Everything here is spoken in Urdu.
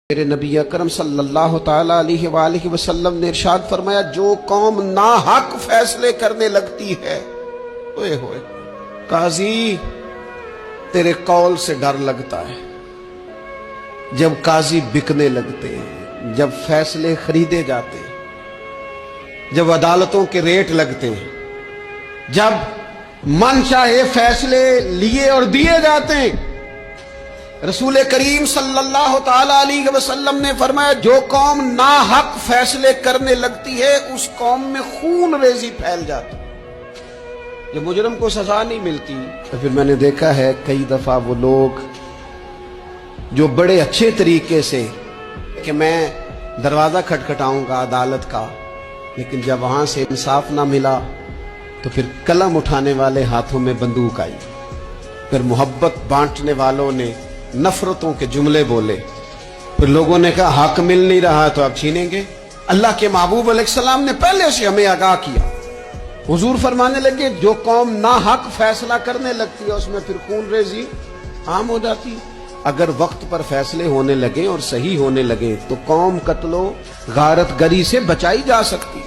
میرے نبی اکرم صلی اللہ تعالی علیہ وآلہ وسلم نے ارشاد فرمایا، جو قوم ناحق فیصلے کرنے لگتی ہے، اوئے ہوئے قاضی تیرے قول سے ڈر لگتا ہے۔ جب قاضی بکنے لگتے ہیں، جب فیصلے خریدے جاتے ہیں، جب عدالتوں کے ریٹ لگتے ہیں، جب من چاہے فیصلے لیے اور دیے جاتے ہیں، رسول کریم صلی اللہ تعالی علیہ وسلم نے فرمایا، جو قوم ناحق فیصلے کرنے لگتی ہے اس قوم میں خون ریزی پھیل جاتی ہے۔ جب مجرم کو سزا نہیں ملتی تو پھر میں نے دیکھا ہے کئی دفعہ وہ لوگ جو بڑے اچھے طریقے سے کہ میں دروازہ کھٹکھٹاؤں گا عدالت کا، لیکن جب وہاں سے انصاف نہ ملا تو پھر قلم اٹھانے والے ہاتھوں میں بندوق آئی، پھر محبت بانٹنے والوں نے نفرتوں کے جملے بولے، پھر لوگوں نے کہا حق مل نہیں رہا تو اب چھینیں گے۔ اللہ کے محبوب علیہ السلام نے پہلے سے ہمیں آگاہ کیا۔ حضور فرمانے لگے، جو قوم ناحق فیصلہ کرنے لگتی ہے اس میں پھر خون ریزی عام ہو جاتی ہے۔ اگر وقت پر فیصلے ہونے لگے اور صحیح ہونے لگے تو قوم قتل و غارت گری سے بچائی جا سکتی ہے۔